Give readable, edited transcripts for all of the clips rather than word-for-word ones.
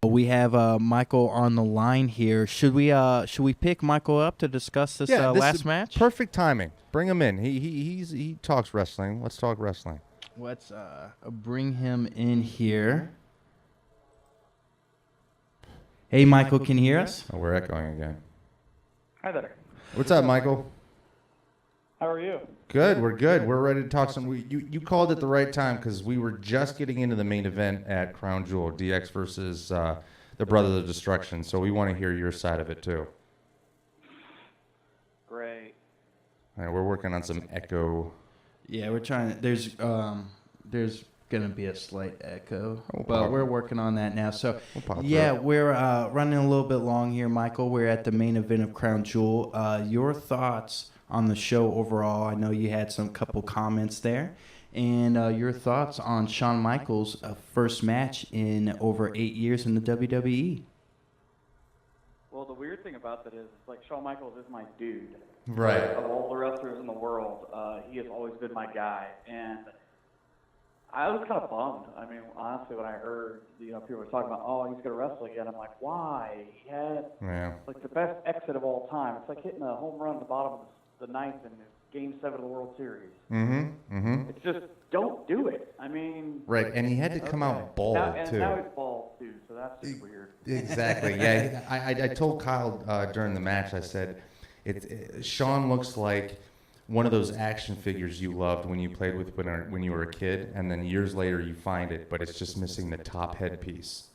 We have Michael on the line here. Should we pick Michael up to discuss this last match? Perfect timing. Bring him in. He talks wrestling. Let's talk wrestling. Let's bring him in here. Hey, Michael, can you hear us? Oh, we're echoing again. Hi there. What's up, Michael? How are you? Good. We're good. We're ready to talk some. You called at the right time because we were just getting into the main event at Crown Jewel, DX versus the Brothers of Destruction. So we want to hear your side of it too. Great. All right, we're working on some echo. Yeah, we're trying. There's gonna be a slight echo, but we're working on that now. So we're running a little bit long here, Michael. We're at the main event of Crown Jewel. Your thoughts on the show overall? I know you had some couple comments there, and your thoughts on Shawn Michaels' first match in over 8 years in the WWE. Well, the weird thing about that is, it's like Shawn Michaels is my dude. Right. Of all the wrestlers in the world, he has always been my guy, and I was kind of bummed. I mean, honestly, when I heard, people were talking about, oh, he's going to wrestle again, I'm like, why? He had like the best exit of all time. It's like hitting a home run at the bottom of the ninth in Game 7 of the World Series. It's just, don't do it. I mean... Right, and he had to come out bald, too. Now he's bald, too, so that's just weird. Exactly, yeah. I told Kyle during the match, I said, Shawn looks like one of those action figures you loved when you played with when you were a kid, and then years later you find it, but it's just missing the top headpiece.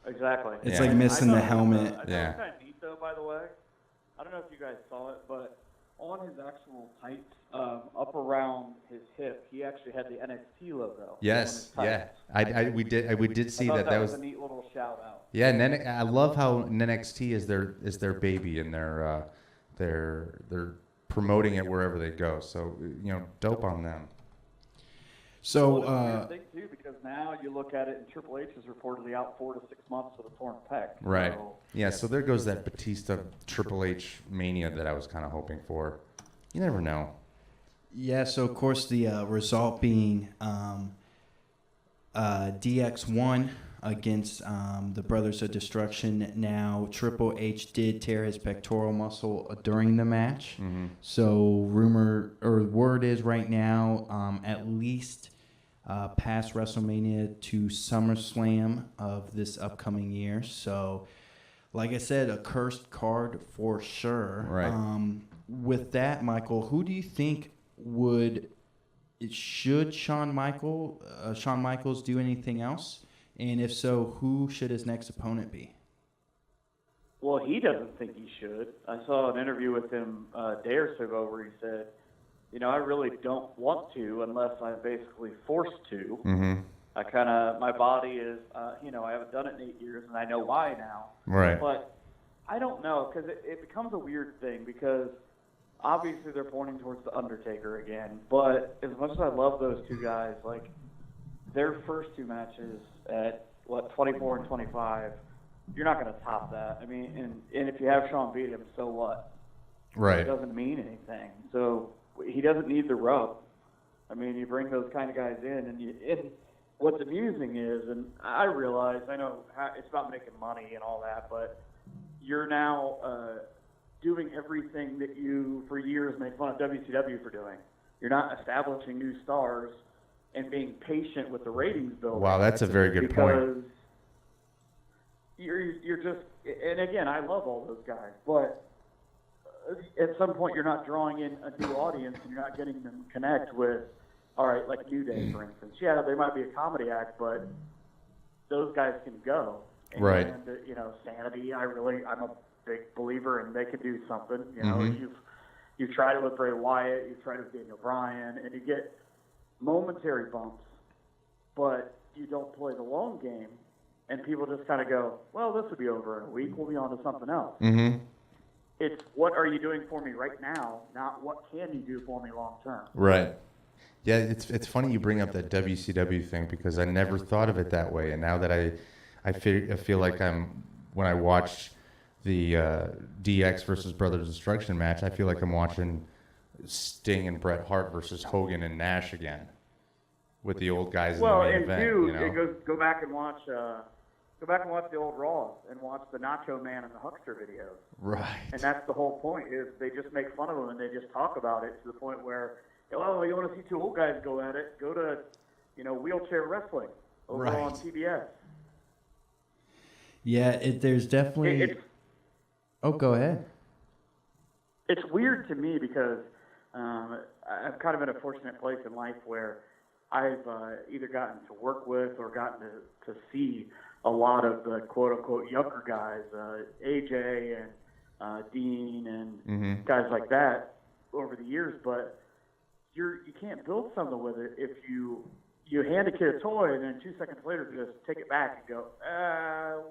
Exactly. It's like missing the helmet. I thought it was kind of neat, though, by the way. I don't know if you guys saw it, but on his actual tights, up around his hip, he actually had the NXT logo. Yes, yeah. We did see that. That was a neat little shout out. Yeah, and I love how NXT is their baby, and they're promoting it wherever they go. So dope on them. So it's a weird thing too, because now you look at it, and Triple H is reportedly out 4 to 6 months with a torn pec. Right. Yeah. So there goes that Batista Triple H mania that I was kind of hoping for. You never know. Yeah. So of course the result being DX1 against the Brothers of Destruction. Now Triple H did tear his pectoral muscle during the match. So word is right now at least past WrestleMania to SummerSlam of this upcoming year. So like I said, a cursed card for sure. Right. With that, Michael, who do you think should Shawn Michaels do anything else? And if so, who should his next opponent be? Well, he doesn't think he should. I saw an interview with him a day or so ago where he said, I really don't want to unless I'm basically forced to. My body is, I haven't done it in 8 years, and I know why now. Right. But I don't know, because it becomes a weird thing, because obviously they're pointing towards The Undertaker again. But as much as I love those two guys, like, their first two matches at 24 and 25, you're not going to top that. I mean, and if you have Shawn beat him, so what? Right. It doesn't mean anything. So he doesn't need the rub. I mean, you bring those kind of guys in, and what's amusing is, and I realize, I know it's about making money and all that, but you're now doing everything that you for years made fun of WCW for doing. You're not establishing new stars and being patient with the ratings building. Wow, that's a very good point. Because you're just, and again, I love all those guys, but at some point you're not drawing in a new audience and you're not getting them connect with, all right, like New Day, for instance. Yeah, they might be a comedy act, but those guys can go. And, right. Sanity, I'm a big believer in they can do something. You've tried it with Bray Wyatt, you've tried it with Daniel Bryan, and you get momentary bumps, but you don't play the long game, and people just kind of go, well, this will be over in a week, we'll be on to something else. It's what are you doing for me right now, not what can you do for me long term. Right. Yeah, it's funny you bring up that WCW thing, because I never thought of it that way, and now that I feel like when I watch the DX versus Brothers of Destruction match, I feel like I'm watching Sting and Bret Hart versus Hogan and Nash again with the old guys in the main event. Go back and watch Go back and watch the old Raws and watch the Nacho Man and the Huckster videos. Right. And that's the whole point, is they just make fun of them and they just talk about it to the point where, oh, you want to see two old guys go at it? Go to, wheelchair wrestling over on TBS. Yeah, there's definitely... go ahead. It's weird to me because I'm kind of in a fortunate place in life where I've either gotten to work with or gotten to see a lot of the quote-unquote younger guys, AJ and Dean and guys like that over the years, but you can't build something with it if you hand a kid a toy and then 2 seconds later just take it back and go,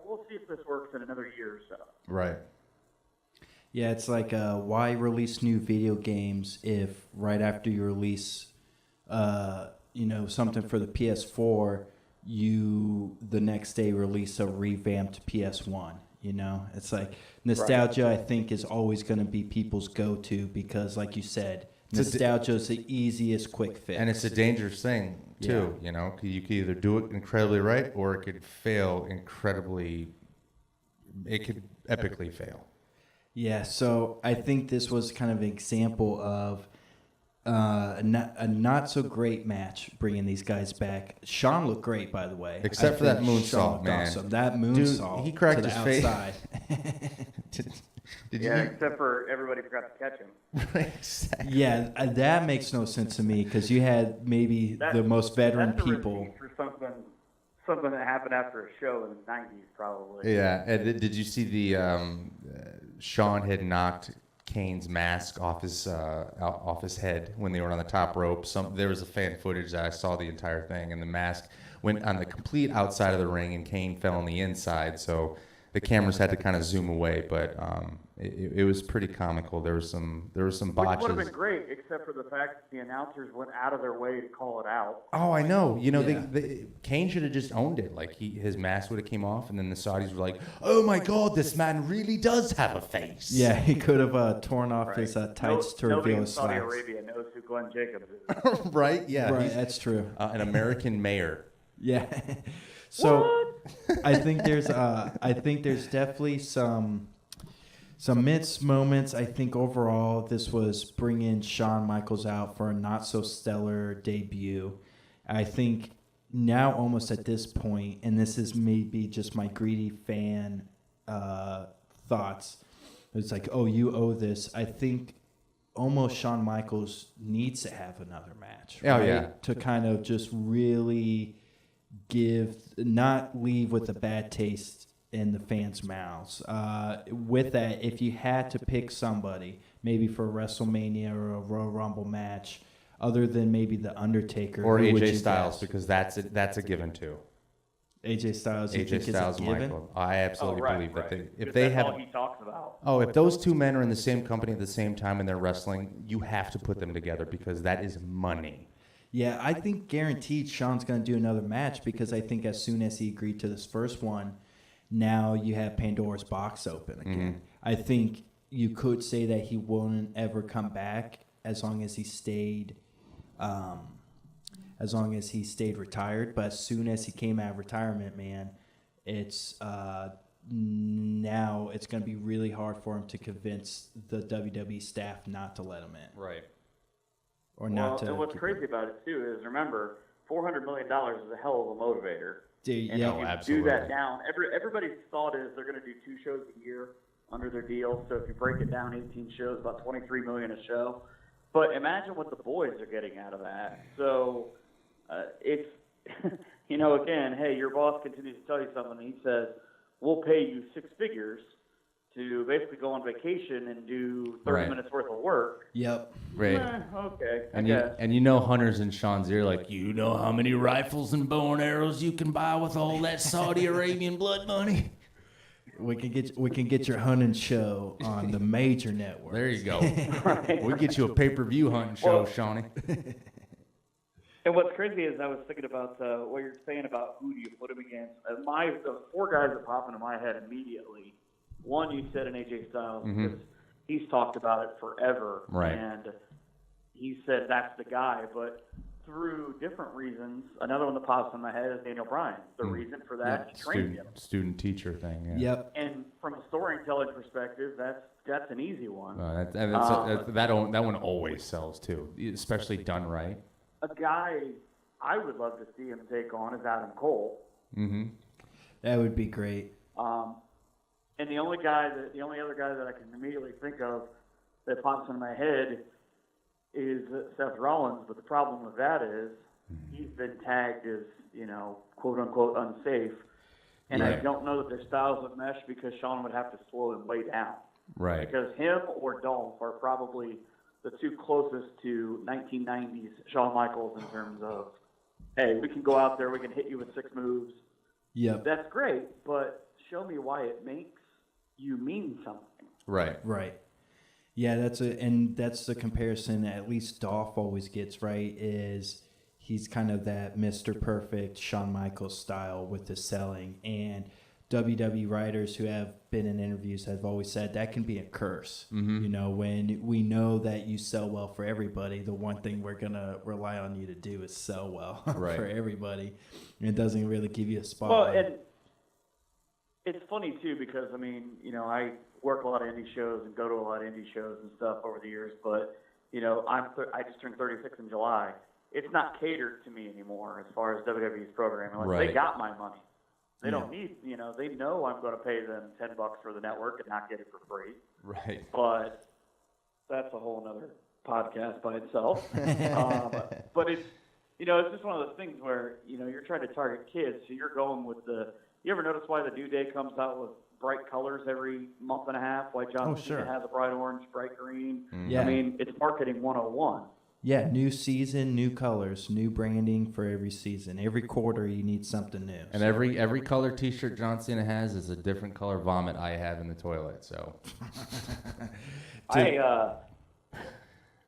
we'll see if this works in another year or so. Right. Yeah, it's like why release new video games if right after you release something for the PS4, you the next day release a revamped PS1. It's like nostalgia. Right. I think is always going to be people's go-to because, like you said, nostalgia is the easicest quick fix, and it's a dangerous thing too. Yeah. You could either do it incredibly right or it could fail incredibly. It could epically fail. Yeah, so I think this was kind of an example of a not so great match bringing these guys back. Sean looked great, by the way. Except for that moonsault, man. Awesome. That moonsault. He cracked to his the face. Except for everybody forgot to catch him. Exactly. Yeah, that makes no sense to me because you had maybe the most veteran people. For something that happened after a show in the 90s, probably. Yeah, and did you see the Sean had knocked Kane's mask off his head when they were on the top rope. There was a fan footage that I saw the entire thing, and the mask went on the complete outside of the ring, and Kane fell on the inside. So the cameras had to kind of zoom away, but it was pretty comical. There were some botches. Which would have been great, except for the fact that the announcers went out of their way to call it out. Oh, I know. Kane should have just owned it. Like his mask would have came off, and then the Saudis were like, "Oh my God, this man really does have a face." Yeah, he could have torn off his tights to reveal his Saudi slacks. Arabia knows who Glenn Jacobs is. Right? Yeah. Right, that's true. An American mayor. Yeah. So I think there's definitely some mixed moments. I think overall this was bringing Shawn Michaels out for a not so stellar debut. I think now almost at this point, and this is maybe just my greedy fan thoughts. It's like, oh, you owe this. I think almost Shawn Michaels needs to have another match. Oh, right? yeah. To kind of just really not leave with a bad taste in the fans' mouths. With that, if you had to pick somebody, maybe for a WrestleMania or a Royal Rumble match, other than maybe The Undertaker or AJ Styles, because that's a given too. AJ Styles, AJ Styles, Michael. I absolutely believe that if that's have all he talks about. if those two men are in the same company at the same time and they're wrestling, you have to put them together because that is money. Yeah, I think guaranteed Shawn's going to do another match because I think as soon as he agreed to this first one, now you have Pandora's box open again. Mm-hmm. I think you could say that he won't ever come back as long as he stayed retired. But as soon as he came out of retirement, man, it's now it's going to be really hard for him to convince the WWE staff not to let him in. Right. Or not to. And what's crazy about it too is, remember, $400 million is a hell of a motivator. Dude, and yeah, if you absolutely. do that down, everybody's thought is they're going to do 2 shows a year under their deal. So if you break it down, 18 shows, about $23 million a show. But imagine what the boys are getting out of that. So it's, again, hey, your boss continues to tell you something, and he says, we'll pay you 6 figures to basically go on vacation and do 30 minutes worth of work. Yep. Right. Okay. And Hunter's in Sean's ear like, you know how many rifles and bow and arrows you can buy with all that Saudi Arabian blood money? We can get your hunting show on the major network. There you go. Right. We get you a pay-per-view hunting show, Shawnee. And what's crazy is I was thinking about what you're saying about who do you put him against. The 4 guys that pop into my head immediately. One, you said an AJ Styles, because he's talked about it forever. Right. And he said that's the guy. But through different reasons. Another one that pops in my head is Daniel Bryan. The reason for that, he trained him. Student teacher thing. Yeah. Yep. And from a storytelling perspective, that's an easy one. That one always sells too, especially done right. A guy I would love to see him take on is Adam Cole. Mm-hmm. That would be great. And the only other guy that I can immediately think of that pops in my head is Seth Rollins. But the problem with that is he's been tagged as, quote unquote unsafe. And I don't know that their styles would mesh because Shawn would have to slow him way down. Right. Because him or Dolph are probably the two closest to 1990s Shawn Michaels in terms of, hey, we can go out there, we can hit you with 6 moves. Yep. That's great, but show me why it makes you mean something. Right. Right. Yeah, that's the comparison at least Dolph always gets, right, is he's kind of that Mr. Perfect Shawn Michaels style with the selling. And WWE writers who have been in interviews have always said that can be a curse. Mm-hmm. When we know that you sell well for everybody, the one thing we're going to rely on you to do is sell well for everybody. And it doesn't really give you a spot. Well, and it's funny, too, because, I work a lot of indie shows and go to a lot of indie shows and stuff over the years, but, I just turned 36 in July. It's not catered to me anymore as far as WWE's programming. They got my money. They don't need, they know I'm going to pay them $10 for the network and not get it for free. Right. But that's a whole other podcast by itself. But it's, it's just one of those things where, you're trying to target kids. So you're going with you ever notice why the New Day comes out with bright colors every month and a half? Why John Cena has a bright orange, bright green? Mm-hmm. Yeah. It's marketing 101. Yeah, new season, new colors, new branding for every season. Every quarter, you need something new. And every color T-shirt John Cena has is a different color vomit I have in the toilet. So,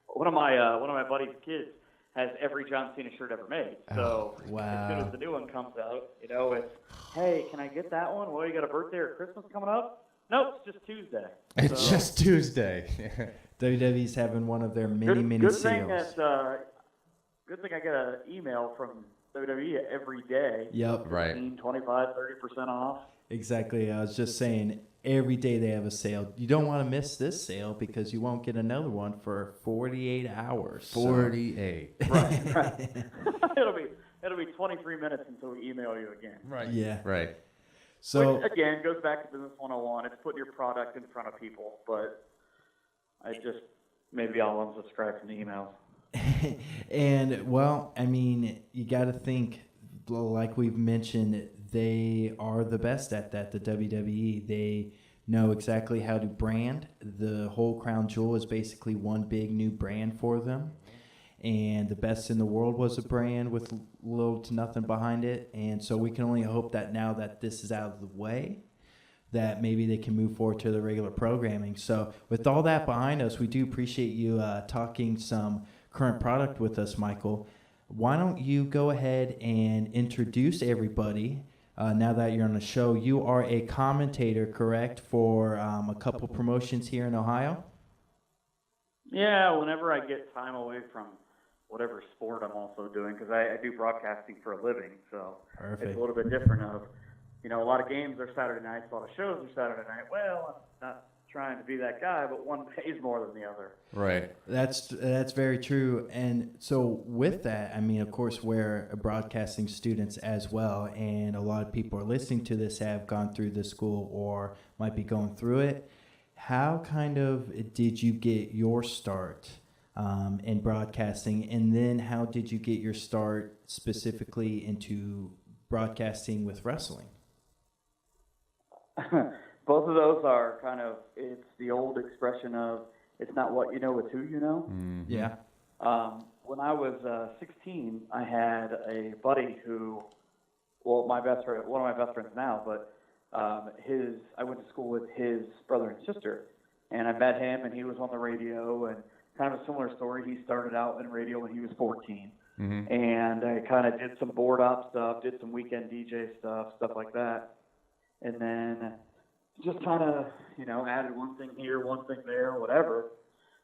one of my buddy's kids has every John Cena shirt ever made. So as soon as the new one comes out, it's, hey, can I get that one? Well, you got a birthday or Christmas coming up? Nope, it's just Tuesday. It's just Tuesday. WWE's having one of their many good sales. Good thing I get an email from WWE every day. Yep. Right. 15, 25, 30% off. Exactly. I was just saying, every day they have a sale. You don't want to miss this sale because you won't get another one for 48 hours. 48. So. Right. It'll be 23 minutes until we email you again. Right. Yeah. Right. So which, again, goes back to Business 101. It's putting your product in front of people, but maybe I'll unsubscribe from the emails. And, well, you got to think, like we've mentioned, they are the best at that, the WWE. They know exactly how to brand. The whole Crown Jewel is basically one big new brand for them. And the Best in the World was a brand with little to nothing behind it. And so we can only hope that now that this is out of the way, that maybe they can move forward to the regular programming. So with all that behind us, we do appreciate you talking some current product with us, Michael. Why don't you go ahead and introduce everybody now that you're on the show? You are a commentator, correct, for a couple promotions here in Ohio? Yeah, whenever I get time away from whatever sport I'm also doing, because I do broadcasting for a living, so Perfect. It's a little bit different of, a lot of games are Saturday nights, a lot of shows are Saturday night. Well, I'm not trying to be that guy, but one pays more than the other. Right. That's very true. And so with that, of course, we're broadcasting students as well, and a lot of people are listening to this have gone through this school or might be going through it. How kind of did you get your start in broadcasting, and then how did you get your start specifically into broadcasting with wrestling? Both of those are it's the old expression of, it's not what you know, it's who you know. Mm-hmm. Yeah. When I was 16, I had a buddy who, one of my best friends now, but I went to school with his brother and sister, and I met him, and he was on the radio, and kind of a similar story. He started out in radio when he was 14, Mm-hmm. and I kind of did some board op stuff, did some weekend DJ stuff like that, and then just kind of, added one thing here, one thing there, whatever.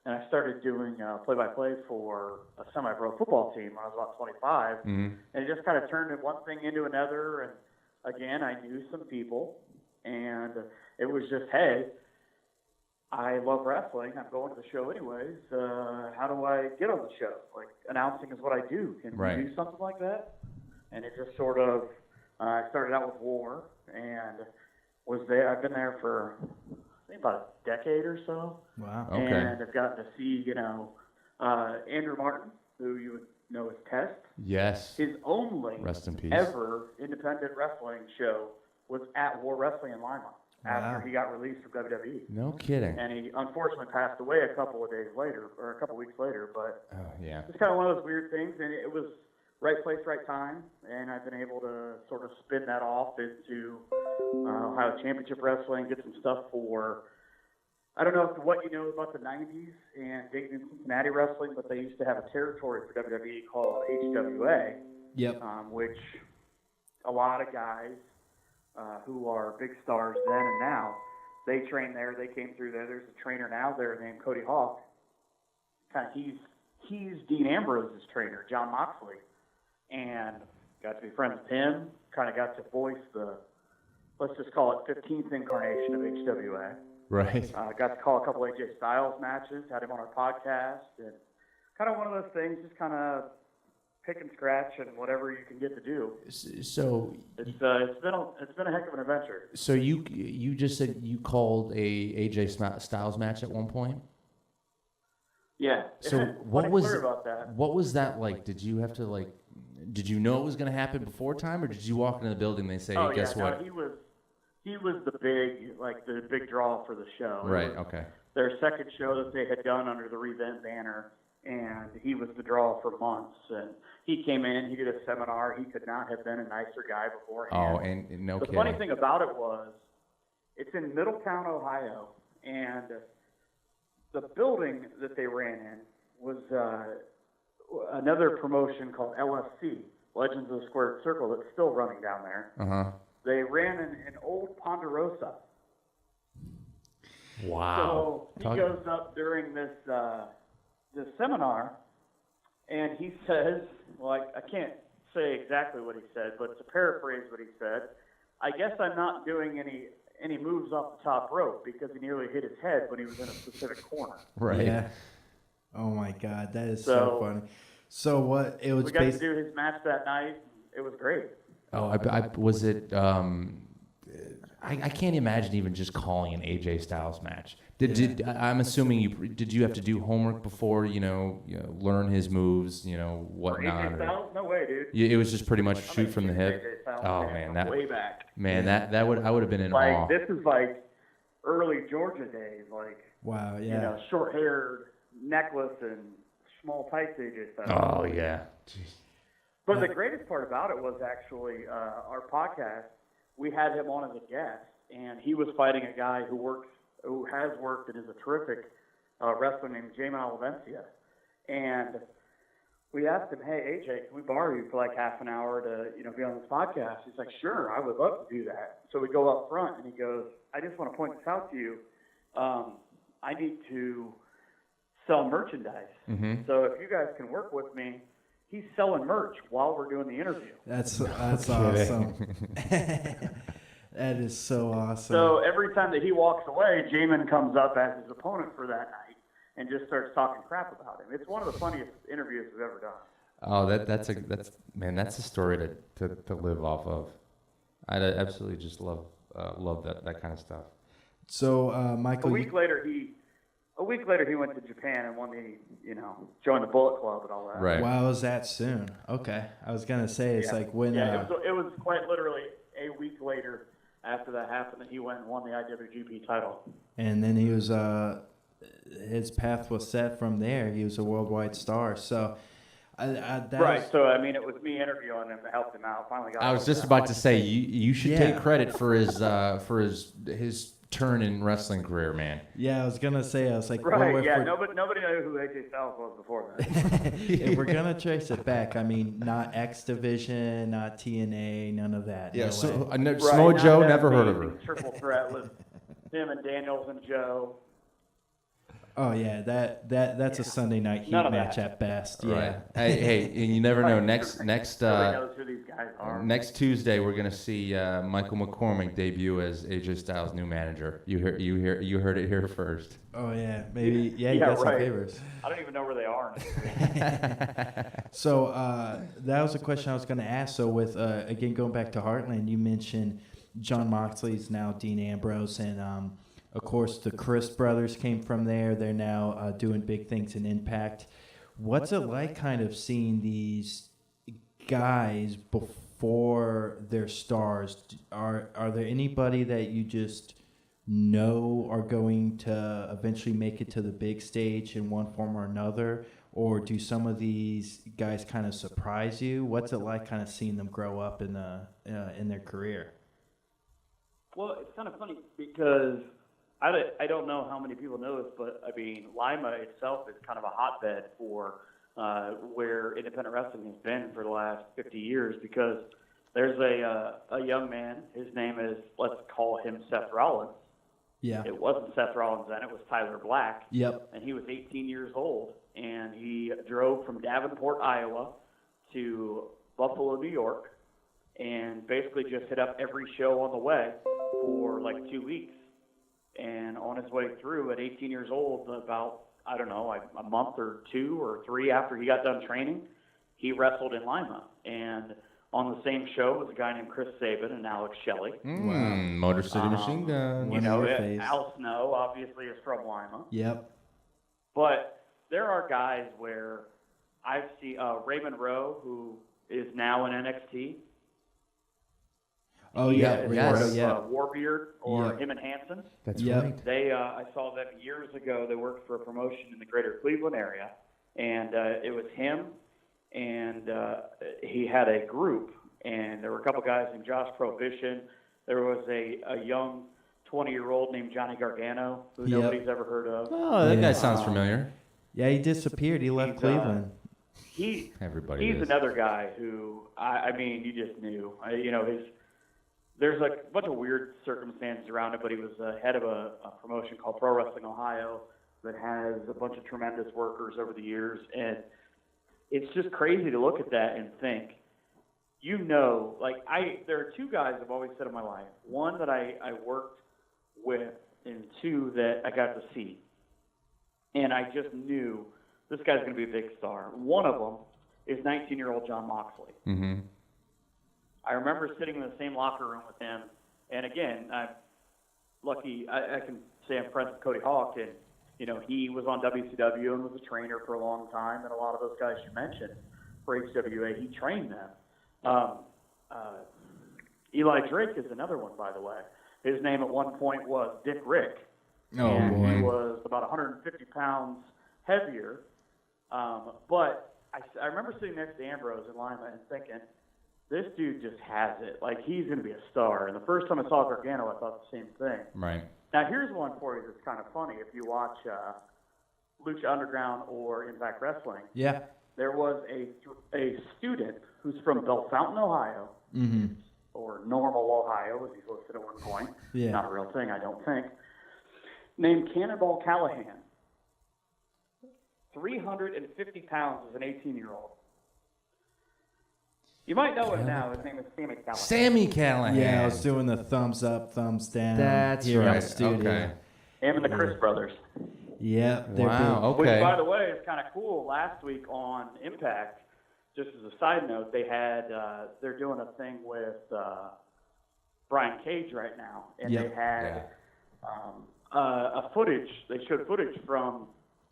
and I started doing play-by-play for a semi-pro football team when I was about 25. Mm-hmm. And it just kind of turned one thing into another. And again, I knew some people, and it was just, hey, I love wrestling. I'm going to the show anyways. How do I get on the show? Like, announcing is what I do. Can Right. we do something like that? And it just sort of, I started out with W.A.R. and was there. I've been there for, I think, about a decade or so. Wow. Okay. And I've gotten to see, Andrew Martin, who you would know as Test. Yes. His only Rest in peace. ever independent wrestling show was at War Wrestling in Lima after he got released from WWE. No kidding. And he unfortunately passed away a couple of days later, or a couple weeks later. But Oh, yeah. it's kind of one of those weird things, and it was right place, right time, and I've been able to sort of spin that off into Ohio Championship Wrestling, get some stuff for, I don't know what you know about the 90s and Dayton and Cincinnati wrestling, but they used to have a territory for WWE called HWA, Yep. which a lot of guys who are big stars then and now, they train there, they came through there. There's a trainer now there named Cody Hawk. He's Dean Ambrose's trainer, John Moxley, and got to be friends with him, kind of got to voice the, let's just call it 15th incarnation of HWA. Right. Got to call a couple AJ Styles matches, had him on our podcast, and kind of one of those things, just kind of pick and scratch and whatever you can get to do. So It's been a heck of an adventure. so you just said you called a AJ Styles match at one point? Yeah. So Funny story about that. what was that like? Did you have to did you know it was going to happen before time, or did you walk into the building and they say, hey, guess what? No, he was the big draw for the show. Right. Okay. Their second show that they had done under the Revent banner, and he was the draw for months. And he came in, he did a seminar. He could not have been a nicer guy beforehand. Oh, and no the kidding. funny thing about it was, it's in Middletown, Ohio, and the building that they ran in was another promotion called LSC, Legends of the Squared Circle, that's still running down there. Uh-huh. They ran in an old Ponderosa. Wow. So he goes up during this seminar, and he says, well, I can't say exactly what he said, but to paraphrase what he said, I guess I'm not doing any moves off the top rope because he nearly hit his head when he was in a specific corner. Right. Yeah. Oh my God, that is so funny. So what? It was. We got to do his match that night. It was great. Oh, I was it. I can't imagine even just calling an AJ Styles match. I'm assuming did you have to do homework before learn his moves, whatnot? AJ Styles? No way, dude. It was just pretty much shoot from the hip. AJ Styles, Oh man, way back. Man, I would have been in awe. This is like early Georgia days, Wow. Yeah. Short-haired necklace and small tights AJ Styles. Oh yeah. Jeez. But the greatest part about it was actually our podcast. We had him on as a guest, and he was fighting a guy who has worked and is a terrific wrestler named Jamin Olivencia. And we asked him, hey, AJ, can we borrow you for like half an hour to be on this podcast? He's like, sure, I would love to do that. So we go up front, and he goes, I just want to point this out to you. I need to sell merchandise. Mm-hmm. So if you guys can work with me, he's selling merch while we're doing the interview. That's awesome. That is so awesome. So every time that he walks away, Jamin comes up as his opponent for that night and just starts talking crap about him. It's one of the funniest interviews we've ever done. Oh, that's a story to live off of. I absolutely just love that kind of stuff. So Michael, A week later he went to Japan and won joined the Bullet Club and all that. Right. Wow, was that soon? Okay, I was gonna say it's like when. Yeah, it was quite literally a week later after that happened that he went and won the IWGP title. And then he was his path was set from there. He was a worldwide star. So. So I mean, it was me interviewing him that helped him out. Finally got. I was just about to say you should take credit for his turn in wrestling career, man. Yeah, I was gonna say, I was like, right, nobody knew who AJ Styles was before that. If we're gonna trace it back, I mean, not X Division, not TNA, none of that. Yeah, no so way. Samoa Joe, never heard of her. Triple threat with him and Daniels and Joe. Oh yeah, that's a Sunday night heat match at best. Yeah. Right. Hey, and you never know. Next knows who these guys are. Next Tuesday, we're gonna see Michael McCormick debut as AJ Styles' new manager. You heard it here first. Oh yeah, maybe you got some favors. I don't even know where they are. So that was a question I was going to ask. So with again going back to Heartland, you mentioned John Moxley's now Dean Ambrose, and of course the Chris brothers came from there. They're now doing big things in Impact. What's it like, kind of seeing these guys before they're stars? Are there anybody that you just know are going to eventually make it to the big stage in one form or another? Or do some of these guys kind of surprise you? What's it like kind of seeing them grow up in their career? Well, it's kind of funny because I don't know how many people know this, but I mean, Lima itself is kind of a hotbed for where independent wrestling has been for the last 50 years, because there's a young man, his name is, let's call him Seth Rollins. Yeah. It wasn't Seth Rollins then, it was Tyler Black. Yep. And he was 18 years old, and he drove from Davenport, Iowa to Buffalo, New York, and basically just hit up every show on the way for like 2 weeks. And on his way through at 18 years old, about, I don't know, like a month or 2 or 3 after he got done training, he wrestled in Lima. And on the same show was a guy named Chris Sabin and Alex Shelley. Wow. Motor City Machine Gun. You know, Al Snow obviously is from Lima. Yep. But there are guys where I've seen Raymond Rowe, who is now in NXT. Oh, yeah. Warbeard or him and Hanson. That's right. They, I saw them years ago. They worked for a promotion in the greater Cleveland area. And it was him, and he had a group. And there were a couple guys named Josh Prohibition. There was a young 20-year-old named Johnny Gargano, who nobody's ever heard of. Oh, that guy sounds familiar. Yeah, he disappeared. He left Cleveland. He's is. another guy who, I mean, you just knew. There's like a bunch of weird circumstances around it, but he was head of a promotion called Pro Wrestling Ohio that has a bunch of tremendous workers over the years. And it's just crazy to look at that and think, there are 2 guys I've always said in my life. One that I worked with, and 2 that I got to see. And I just knew this guy's going to be a big star. One of them is 19-year-old John Moxley. Mm-hmm. I remember sitting in the same locker room with him. And again, I'm lucky. I can say I'm friends with Cody Hawk, and he was on WCW and was a trainer for a long time. And a lot of those guys you mentioned for HWA, he trained them. Eli Drake is another one, by the way. His name at one point was Dick Rick. Oh, and boy. He was about 150 pounds heavier. But I remember sitting next to Ambrose in Lima and thinking, this dude just has it. Like, he's going to be a star. And the first time I saw Gargano, I thought the same thing. Right. Now, here's one for you that's kind of funny. If you watch Lucha Underground or Impact Wrestling, Yeah. there was a student who's from Bellefontaine, Ohio, Mm-hmm. or Normal, Ohio, as he's listed at one point. Yeah. Not a real thing, I don't think. Named Cannonball Callahan. 350 pounds as an 18-year-old. You might know him now. His name is Sammy Callahan. Sammy Callahan. Yeah, I was doing the thumbs up, thumbs down. That's here right. in the studio. Okay. Him and the Chris brothers. Yeah. Wow. Which, Okay. by the way, is kind of cool. Last week on Impact, just as a side note, they had they're doing a thing with Brian Cage right now, and Yep. they had a footage. They showed footage from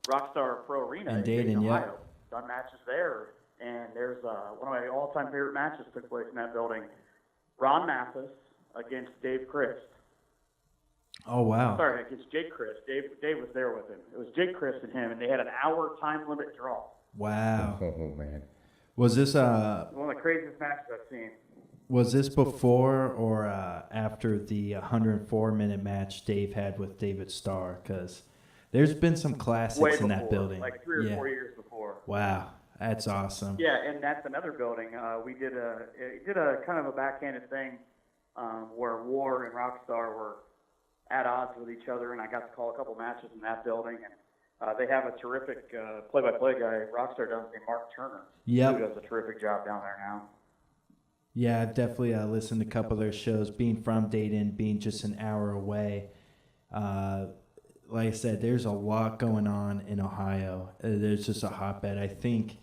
Rockstar Pro Arena In in Dayton, Ohio. Done matches there, and there's one of my all-time favorite matches took place in that building. Ron Mathis against Dave Christ. Oh, wow. Sorry, against Jake Christ. Dave was there with him. It was Jake Christ and him, and they had an hour time limit draw. Wow. Oh, man. Was this One of the craziest matches I've seen. Was this before or after the 104-minute match Dave had with David Starr? Because there's been some classics Way in before, that building. like 3 or 4 years before. Wow, that's awesome. Yeah, and that's another building. We did a kind of a backhanded thing where W.A.R. and Rockstar were at odds with each other, and I got to call a couple matches in that building. And They have a terrific play-by-play guy, Rockstar down named Mark Turner. Yep. Who does a terrific job down there now. Yeah, I've definitely listened to a couple of their shows. Being from Dayton, being just an hour away, like I said, there's a lot going on in Ohio. There's just a hotbed. I think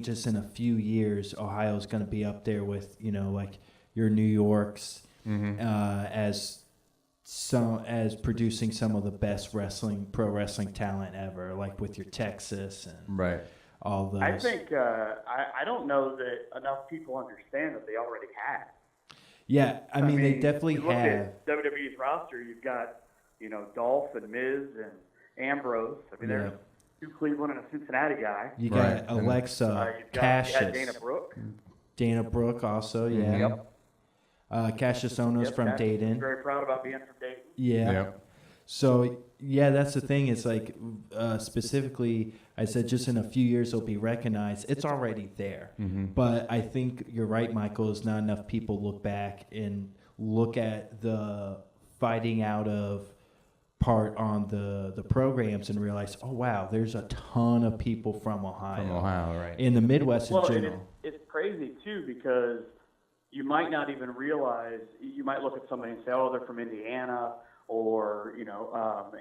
just in a few years, Ohio's going to be up there with, like your New Yorks, as producing some of the best pro wrestling talent ever, like with your Texas and right. all those. I think I don't know that enough people understand that they already have. Yeah, I mean they definitely you look have. At WWE's roster, you've got Dolph and Miz and Ambrose. I mean, there's two Cleveland and a Cincinnati guy. You got Alexa, Cassius, you had Dana Brooke. Dana Brooke also, yeah. Yep. Cassius Ohno's from Dayton. Very proud about being from Dayton. Yeah. Yep. So, yeah, that's the thing. It's like, specifically, I said just in a few years it'll be recognized. It's already there. But I think you're right, Michael, is not enough people look back and look at the fighting out of part on the programs and realize, oh, wow, there's a ton of people from Ohio. From Ohio, right. In the Midwest in general. It's crazy, too, because you might not even realize, you might look at somebody and say, oh, they're from Indiana, or,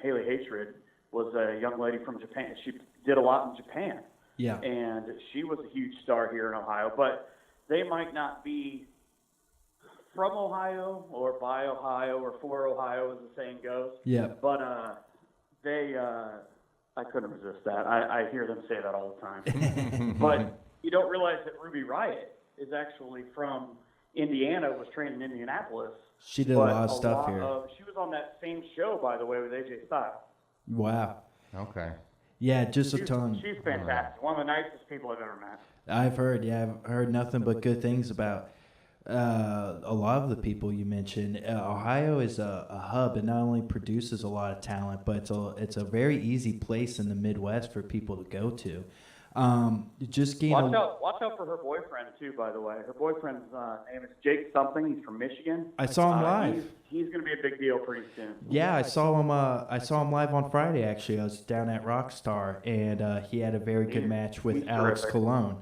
Haley Hatred was a young lady from Japan. She did a lot in Japan. Yeah. And she was a huge star here in Ohio, but they might not be from Ohio or by Ohio or for Ohio, as the saying goes. Yeah. But I couldn't resist that. I hear them say that all the time. But you don't realize that Ruby Riott is actually from Indiana, was trained in Indianapolis. She did a lot of stuff here. She was on that same show, by the way, with AJ Styles. Wow. Okay. Yeah, just a ton. She's fantastic. One of the nicest people I've ever met. I've heard nothing but good things about a lot of the people you mentioned. Ohio is a hub. It not only produces a lot of talent, but it's a very easy place in the Midwest for people to go to. Watch out for her boyfriend too. By the way, her boyfriend's name is Jake something. He's from Michigan. I saw him live. He's going to be a big deal pretty soon. Yeah, I saw him. I saw him live on Friday. Actually, I was down at Rockstar, and he had a very good match with Alex terrific. Colon.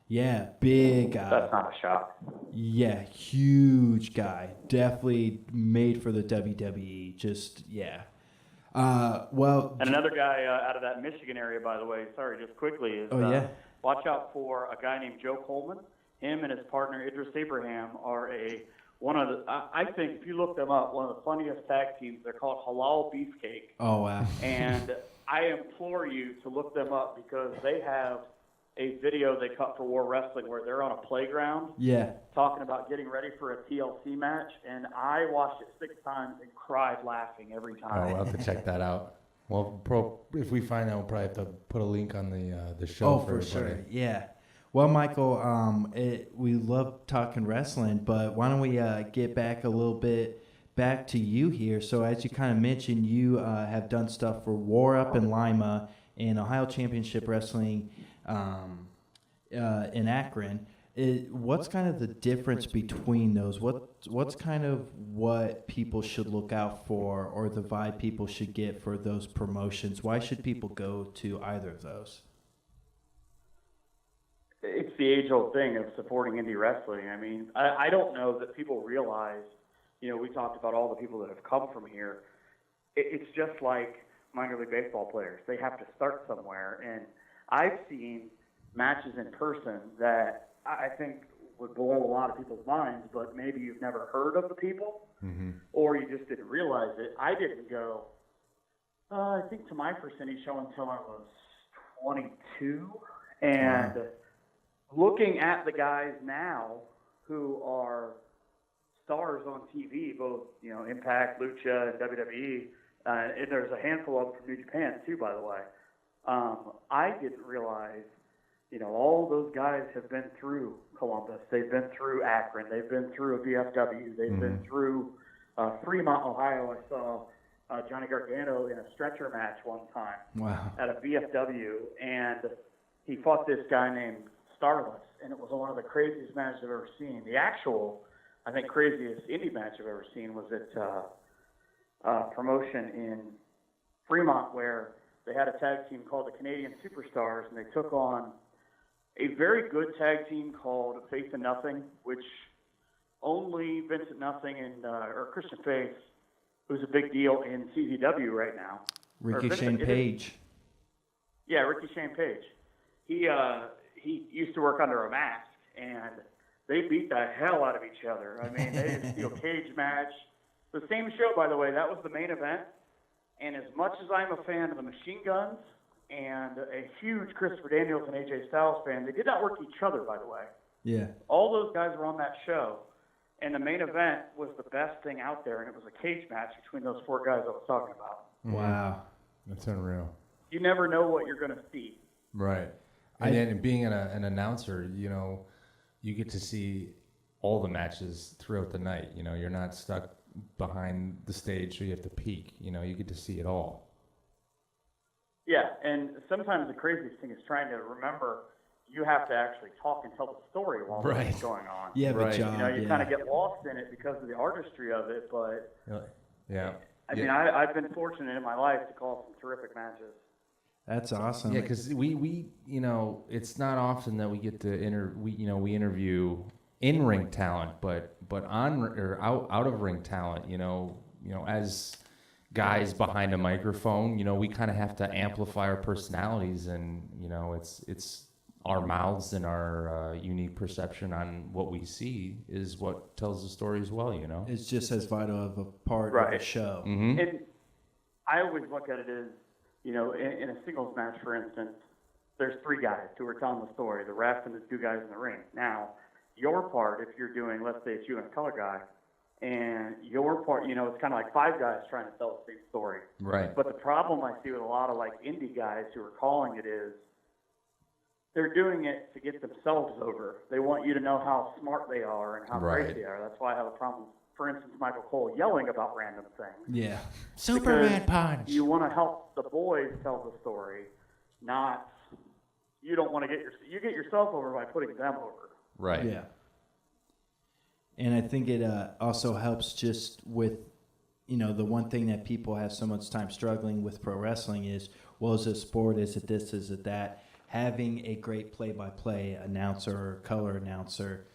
Yeah, big guy. That's not a shock. Yeah, huge guy. Definitely made for the WWE. Just well. And another guy out of that Michigan area, by the way. Sorry, just quickly is. Watch out for a guy named Joe Coleman. Him and his partner Idris Abraham are one of the. I think if you look them up, one of the funniest tag teams. They're called Halal Beefcake. Oh wow. And I implore you to look them up because they have a video they cut for War Wrestling where they're on a playground. Yeah. Talking about getting ready for a TLC match, and I watched it 6 times and cried laughing every time. Oh, we'll have to check that out. Well, if we find out, we'll probably have to put a link on the show for everybody. Sure. Yeah. Well, Michael, we love talking wrestling, but why don't we get back a little bit back to you here? So as you kind of mentioned, you have done stuff for W.A.R. up in Lima and Ohio Championship Wrestling in Akron. What's kind of the difference between those? What's kind of what people should look out for, or the vibe people should get for those promotions? Why should people go to either of those? It's the age-old thing of supporting indie wrestling. I mean, I don't know that people realize, we talked about all the people that have come from here. It's just like minor league baseball players. They have to start somewhere. And I've seen matches in person that I think would blow a lot of people's minds, but maybe you've never heard of the people, or you just didn't realize it. I didn't go, I think, to my first indie show until I was 22. And looking at the guys now who are stars on TV, both, Impact, Lucha, and WWE, and there's a handful of them from New Japan, too, by the way. I didn't realize, all those guys have been through Columbus. They've been through Akron. They've been through a VFW. They've been through Fremont, Ohio. I saw Johnny Gargano in a stretcher match one time at a VFW, and he fought this guy named Starless, and it was one of the craziest matches I've ever seen. The actual, I think, craziest indie match I've ever seen was at promotion in Fremont, where they had a tag team called the Canadian Superstars, and they took on a very good tag team called Faith in Nothing, which only Vincent Nothing and or Christian Faith, who's a big deal in CZW right now. Ricky Shane Page. Yeah, Ricky Shane Page. He used to work under a mask, and they beat the hell out of each other. I mean, they had a steel cage match. The same show, by the way, that was the main event. And as much as I'm a fan of the Machine Guns and a huge Christopher Daniels and AJ Styles fan, they did not work each other, by the way. Yeah. All those guys were on that show. And the main event was the best thing out there, and it was a cage match between those 4 guys I was talking about. Wow. That's unreal. You never know what you're going to see. Right. And then being an announcer, you know, you get to see all the matches throughout the night. You know, you're not stuck behind the stage, so you have to peek. You know, you get to see it all. Yeah, and sometimes the craziest thing is trying to remember you have to actually talk and tell the story while it's going on. Yeah, right. You know, you kind of get lost in it because of the artistry of it, but yeah. I mean, I've been fortunate in my life to call some terrific matches. That's awesome. Yeah, because we you know, it's not often that we get to we interview in-ring talent, but on or out of ring talent, you know, as guys behind a microphone, you know, we kind of have to amplify our personalities, and you know, it's our mouths and our unique perception on what we see is what tells the story as well. You know, it's just as vital of a part of the show. Mm-hmm. And I always look at it as, you know, in a singles match, for instance, there's 3 guys who are telling the story, the ref and the 2 guys in the ring. Now, your part, if you're doing, let's say it's you and a color guy, and your part, you know, it's kind of like 5 guys trying to tell the same story. Right. But the problem I see with a lot of like indie guys who are calling it is they're doing it to get themselves over. They want you to know how smart they are and how great they are. That's why I have a problem, for instance, Michael Cole yelling about random things. Yeah. Superman punch. You want to help the boys tell the story, not you don't want to you get yourself over by putting them over. Right. Yeah. And I think it also helps just with, you know, the one thing that people have so much time struggling with pro wrestling is, well, is it a sport? Is it this? Is it that? Having a great play-by-play announcer or color announcer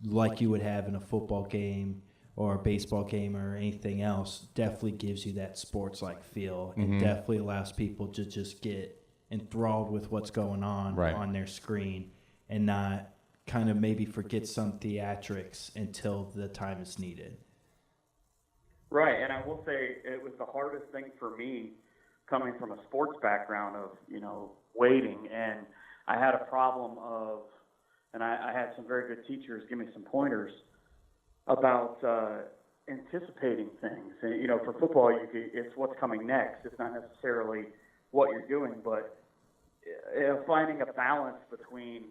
like you would have in a football game or a baseball game or anything else definitely gives you that sports-like feel and definitely allows people to just get enthralled with what's going on on their screen and not kind of maybe forget some theatrics until the time is needed. Right, and I will say it was the hardest thing for me coming from a sports background of, you know, waiting, and I had a problem of, and I had some very good teachers give me some pointers about anticipating things. And, you know, for football, it's what's coming next. It's not necessarily what you're doing, but finding a balance between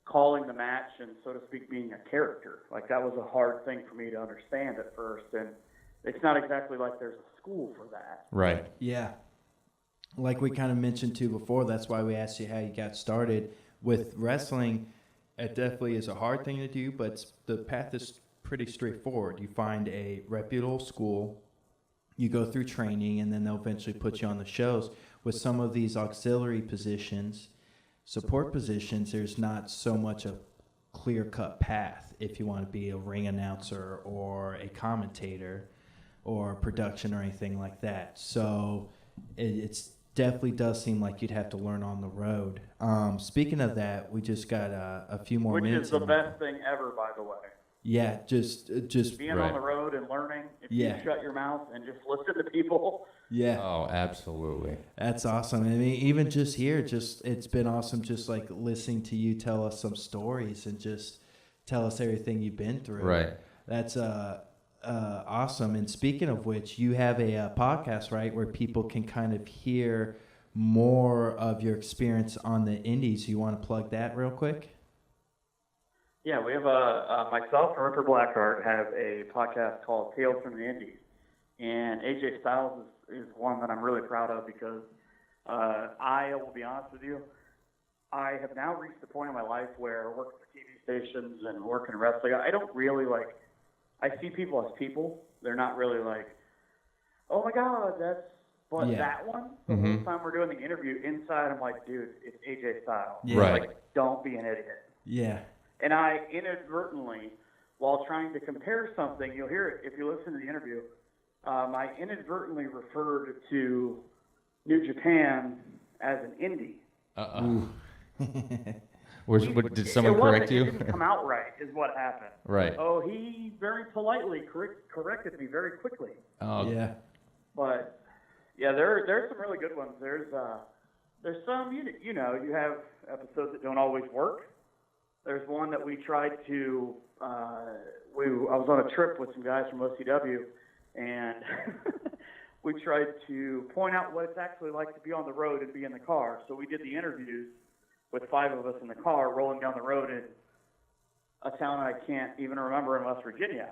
calling the match and, so to speak, being a character. Like, that was a hard thing for me to understand at first, and it's not exactly like there's a school for that. Right. Yeah. Like we kind of mentioned too before, that's why we asked you how you got started with wrestling. It definitely is a hard thing to do, but the path is pretty straightforward. You find a reputable school, you go through training, and then they'll eventually put you on the shows. With some of these auxiliary positions, support positions, there's not so much a clear-cut path if you want to be a ring announcer or a commentator or production or anything like that. So it's definitely does seem like you'd have to learn on the road. Speaking of that, we just got a few more minutes. Which is the best thing ever, by the way. Yeah, just being on the road and learning. If you shut your mouth and just listen to people. Yeah. Oh, absolutely. That's awesome. I mean, even just here, it's been awesome just like listening to you tell us some stories and just tell us everything you've been through. Right. That's awesome. And speaking of which, you have a podcast, right, where people can kind of hear more of your experience on the indies. You want to plug that real quick? Yeah, we have myself and Ripper Blackheart have a podcast called Tales from the Indies. And AJ Styles is one that I'm really proud of because I will be honest with you, I have now reached the point in my life where working for TV stations and working in wrestling, I don't really I see people as people. They're not really like, oh my God, But Yeah. that one, the whole time we're doing the interview, inside I'm like, dude, it's AJ Styles. Yeah. Right. Like, don't be an idiot. Yeah. And I inadvertently, while trying to compare something, you'll hear it if you listen to the interview, I inadvertently referred to New Japan as an indie. Did someone correct you? It didn't come out right, is what happened. Right. Oh, he very politely corrected me very quickly. Oh, Yeah. But yeah, there's some really good ones. There's some you have episodes that don't always work. There's one that we tried to. I was on a trip with some guys from OCW, and we tried to point out what it's actually like to be on the road and be in the car. So we did the interviews with 5 of us in the car rolling down the road in a town I can't even remember in West Virginia.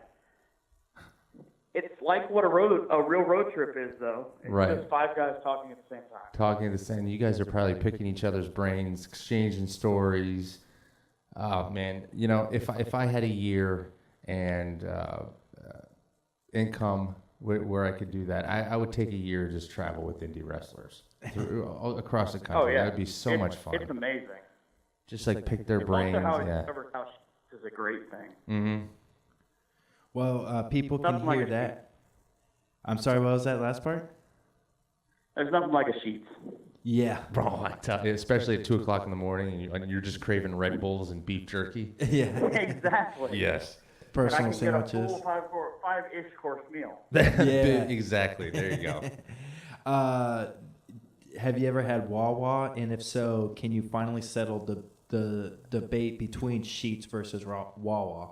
It's like what a real road trip is, though. It's right. just 5 guys talking at the same time. Talking at the same. You guys are probably picking each other's brains, exchanging stories. Oh man, if I had a year and income where I could do that, I would take a year to just travel with indie wrestlers across the country. Oh yeah, That'd be so much fun. It's amazing. Just like pick their It's brains. also how Yeah. is a great thing. Mm-hmm. Well, people can Nothing hear like that. I'm sorry, what was that last part? There's nothing like a Sheets. Yeah. Bro, I tell you, especially at 2:00 in the morning, and you're just craving Red Bulls and beef jerky. Yeah. Exactly. Yes. Personal and I can sandwiches. get a full 5-ish course meal. Yeah. Exactly. There you go. Have you ever had Wawa? And if so, can you finally settle the debate between Sheets versus Wawa?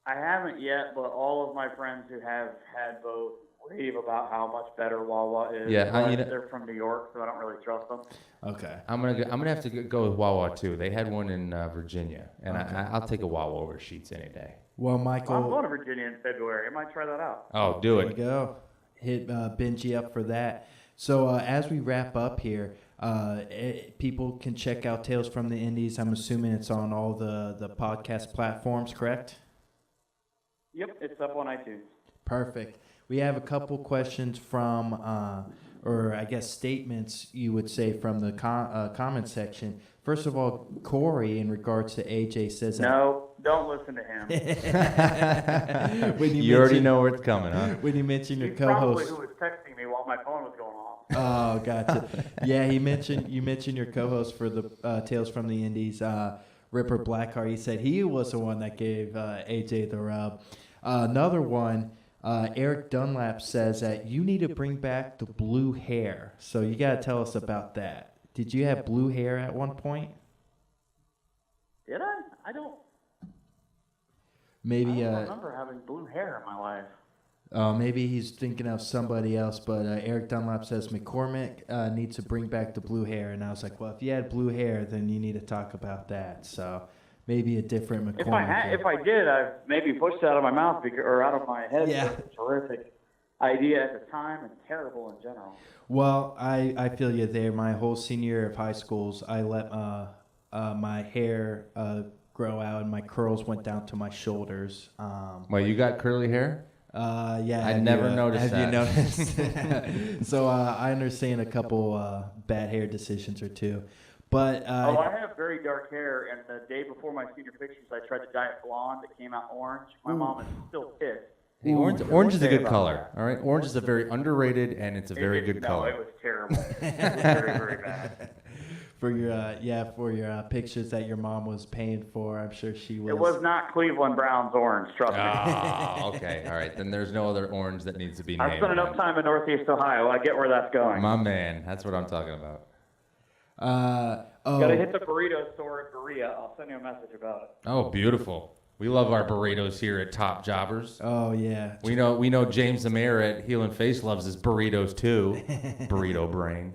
I haven't yet, but all of my friends who have had both rave about how much better Wawa is. Yeah, they're from New York, so I don't really trust them. Okay. I'm gonna have to go with Wawa too. They had one in Virginia, and I'll take a Wawa over Sheets any day. Well, Michael. I'm going to Virginia in February. I might try that out. Oh, do There we it. go. Hit Benji up for that. So as we wrap up here, people can check out Tales from the Indies. I'm assuming it's on all the podcast platforms, correct? Yep, it's up on iTunes. Perfect. We have a couple questions from, or I guess statements you would say from the comment section. First of all, Corey, in regards to AJ, says No, don't listen to him. You already know where it's coming, huh? When you mentioned your He's probably co-host. who was texting me while my phone was going off. Oh, gotcha. Yeah, you mentioned your co-host for the Tales from the Indies, Ripper Blackheart. He said he was the one that gave AJ the rub. Another one, Eric Dunlap says that you need to bring back the blue hair. So you got to tell us about that. Did you have blue hair at one point? Did I? I don't Maybe. remember having blue hair in my life. Maybe he's thinking of somebody else, but Eric Dunlap says McCormick needs to bring back the blue hair. And I was like, well, if you had blue hair, then you need to talk about that. So maybe a different McCormick. If I did, I maybe pushed it out of my mouth or out of my head. Yeah. It was a terrific idea at the time and terrible in general. Well, I feel you there. My whole senior year of high schools, I let my hair grow out and my curls went down to my shoulders. Well, you got curly hair? Yeah. I never noticed that. Have you noticed? So I understand a couple bad hair decisions or two. But I have very dark hair, and the day before my senior pictures, I tried to dye it blonde. It came out orange. My mom is still pissed. Hey, orange is a good color. All right, orange is a very underrated, and it's a very good color. No, it was terrible. It was very, very bad. For your pictures that your mom was paying for, I'm sure she was. It was not Cleveland Browns orange, trust me. Oh, okay. All right. Then there's no other orange that needs to be named. I've spent enough time in Northeast Ohio. I get where that's going. My man. That's what I'm talking about. Got to hit the burrito store in Berea. I'll send you a message about it. Oh, beautiful. We love our burritos here at Top Jobbers. Oh, yeah. We know James the Mayor at Heel and Face loves his burritos too. Burrito brain.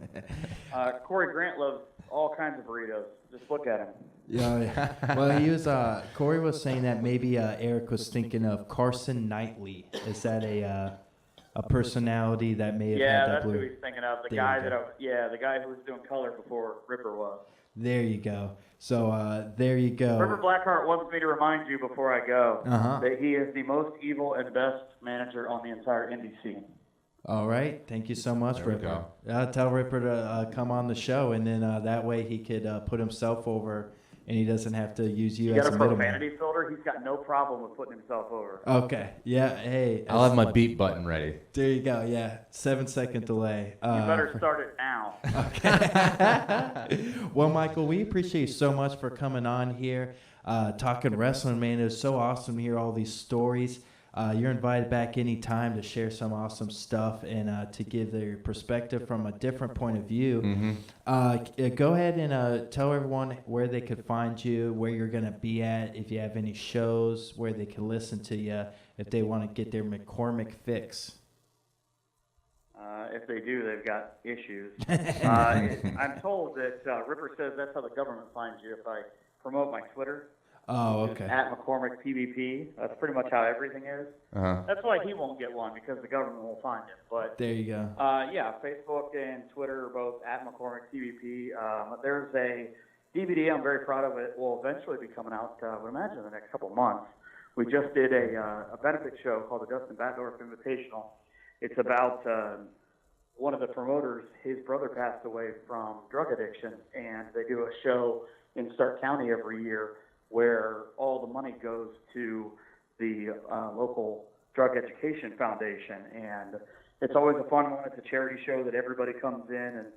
Corey Grant loves all kinds of burritos. Just look at him. Yeah. Well, he was. Corey was saying that maybe Eric was thinking of Carson Knightley. Is that a personality that may have had that that's blue? who he's thinking of. The There guy you the guy who was doing color before Ripper was. There you go. So there you go. Ripper Blackheart wants me to remind you before I go Uh-huh. that he is the most evil and best manager on the entire indie scene. All right. Thank you so much, There we Ripper. Tell Ripper to come on the show, and then that way he could put himself over, and he doesn't have to use you as a middleman. You got a profanity filter? He's got no problem with putting himself over. Okay. Yeah. Hey. I'll have my beep button ready. There you go. Yeah. 7-second delay. You better start it now. Okay. Well, Michael, we appreciate you so much for coming on here, talking wrestling, man. It was so awesome to hear all these stories. You're invited back anytime to share some awesome stuff and to give their perspective from a different point of view. Go ahead and tell everyone where they could find you, where you're going to be at, if you have any shows, where they can listen to you, if they want to get their McCormick fix. If they do, they've got issues. I'm told that Ripper says that's how the government finds you if I promote my Twitter. Oh, okay. At McCormick PvP. That's pretty much how everything is. That's why he won't get one, because the government won't find him. But there you go. Yeah, Facebook and Twitter are both at McCormick PvP. There's a DVD. I'm very proud of it. Will eventually be coming out. I would imagine in the next couple of months. We just did a benefit show called the Dustin Batdorff Invitational. It's about one of the promoters. His brother passed away from drug addiction, and they do a show in Stark County every year where all the money goes to the local drug education foundation. And it's always a fun one. It's a charity show that everybody comes in, and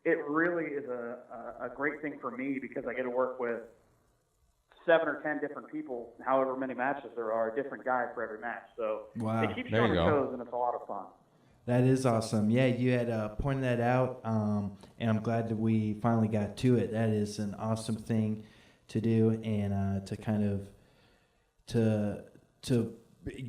it really is a great thing for me because I get to work with 7 or 10 different people, however many matches there are, a different guy for every match. So wow. It keeps you on your toes, and it's a lot of fun. That is awesome. Yeah, you had pointed that out, and I'm glad that we finally got to it. That is an awesome thing to do, and to kind of to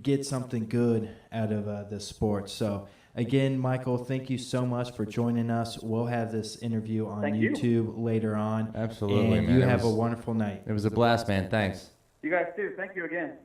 get something good out of the sport. So again, Michael, thank you so much for joining us. We'll have this interview on YouTube later on. Absolutely, and man. You have a wonderful night. It was a blast, man. Thanks. You guys too. Thank you again.